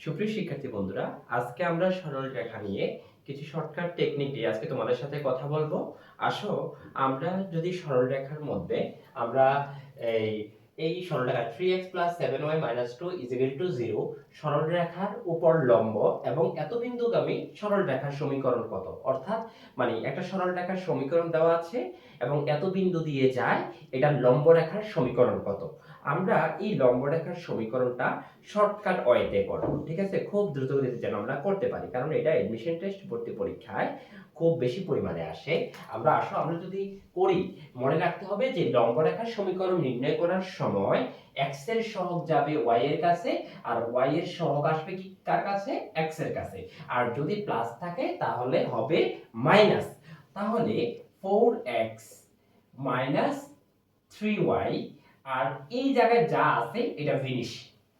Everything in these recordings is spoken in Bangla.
সুপ্রিয় শিক্ষার্থী বন্ধুরা, আজকে আমরা সরল রেখা নিয়ে কিছু শর্টকাট টেকনিক নিয়ে আজকে তোমাদের সাথে কথা বলবো। আসো আমরা যদি সরল রেখার মধ্যে আমরা এই এই সরল রেখা 3x 7y 2 0 সরল রেখার উপর লম্ব এবং এত বিন্দুগামী সরল রেখার সমীকরণ কত, অর্থাৎ মানে একটা সরল রেখার সমীকরণ দেওয়া আছে এবং এত বিন্দু দিয়ে যায়, এটা লম্ব রেখার সমীকরণ কত। আমরা এই লম্ব রেখার সমীকরণটা শর্টকাট ওয়েতে করব, ঠিক আছে? খুব দ্রুত গতিতে যেন আমরা করতে পারি, কারণ এটা এডমিশন টেস্ট ভর্তি পরীক্ষায় খুব বেশি পরিমাণে আসে। আমরা যদি করি, মনে রাখতে হবে যে লম্ব রেখার সমীকরণ নির্ণয় করার সময় x এর সহগ যাবে y এর কাছে আর y এর সহগ আসবে কি কার কাছে? x এর কাছে। আর যদি প্লাস থাকে তাহলে হবে মাইনাস। তাহলে 4x 3y আর এই জায়গায় যা আছে এটা ফিনিশ,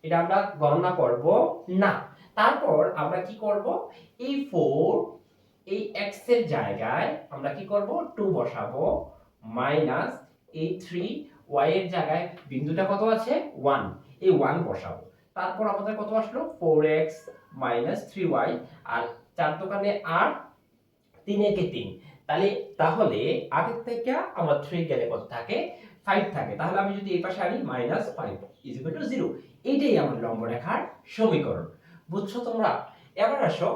এটা আমরা গণনা করব না। তারপর আমরা কি করব, এই 4 এই x এর জায়গায় আমরা কি করব 2 বসাবো, মাইনাস এই 3 y এর জায়গায় বিন্দুটা কত আছে 1, এই 1 বসাবো। তারপর আমাদের কত আসলো 4x 3y আর 4 দোকানে 8, 3 একে 3। তাহলে 8 এর থেকে আমার 3 গেলে কত থাকে 5 থাকে। তাহলে আমি যদি এই পাশে আনি -5 0, এটাই আমার লম্ব রেখার সমীকরণ। বুঝছো তোমরা? এবার আসো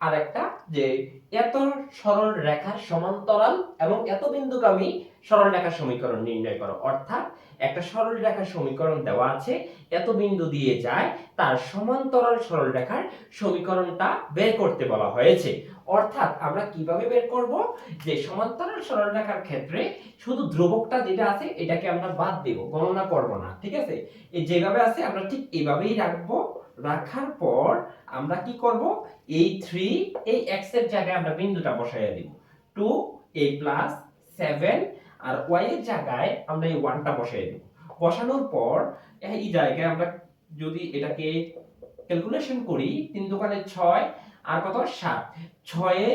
আরেকটা, যে এত সরল রেখার সমান্তরাল এবং এত বিন্দুগামী সরল রেখার সমীকরণ নির্ণয় করো। অর্থাৎ একটা সরল রেখার সমীকরণ দেওয়া আছে, এত বিন্দু দিয়ে যায়, তার সমান্তরাল সরল রেখার সমীকরণটা বের করতে বলা হয়েছে। অর্থাৎ আমরা কিভাবে বের করব, যে সমান্তরাল সরল রেখার ক্ষেত্রে শুধু ধ্রুবকটা যেটা আছে এটাকে আমরা বাদ দেব, গণনা করব না, ঠিক আছে? এই যেভাবে আছে আমরা ঠিক এইভাবেই রাখবো। রাখার পর আমরা কি করব, এই 3 এই x এর জায়গায় আমরা বিন্দুটা বসাইয়া দিব, 2 a 7 আর y এর জায়গায় আমরা এই 1টা বসাইয়া দিব। বসানোর পর এই জায়গায় আমরা যদি এটাকে ক্যালকুলেশন করি, 3 দোকানে 6 আর কত 7, 6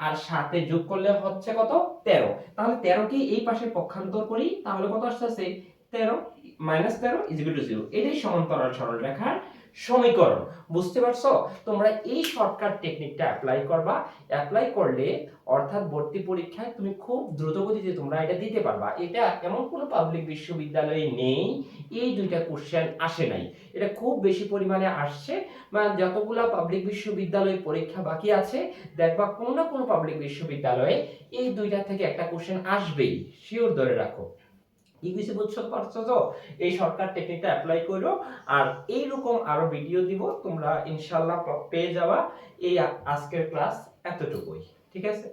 আর 7 এ যোগ করলে হচ্ছে কত 13। তাহলে 13 কে এই পাশে পক্ষান্তর করি, তাহলে কত আসছে 13 -13 0। এটাই সমান্তরাল সরল রেখার সমীকরণ। বুঝতে পারছো? তোমরা এই শর্টকাট টেকনিকটা অ্যাপ্লাই করবা। অ্যাপ্লাই করলে অর্থাৎ ভর্তি পরীক্ষায় তুমি খুব দ্রুত গতিতে তোমরা এটা দিতে পারবা। এটা এমন কোনো পাবলিক বিশ্ববিদ্যালয়ে নেই এই দুইটা কোশ্চেন আসে নাই, এটা খুব বেশি পরিমাণে আসছে। মানে যতগুলা পাবলিক বিশ্ববিদ্যালয় পরীক্ষা বাকি আছে, দেখবা কোনো না কোনো পাবলিক বিশ্ববিদ্যালয়ে এই দুইটা থেকে একটা কোশ্চেন আসবেই, শিওর ধরে রাখো। কি কিছু বুঝছো পারছো তো? এই শর্টকাট টেকনিকটা অ্যাপ্লাই করো। আর এই রকম আরো ভিডিও দিব, তোমরা ইনশাআল্লাহ পেয়ে যাবা। এই আজকের ক্লাস এতটুকুই, ঠিক আছে?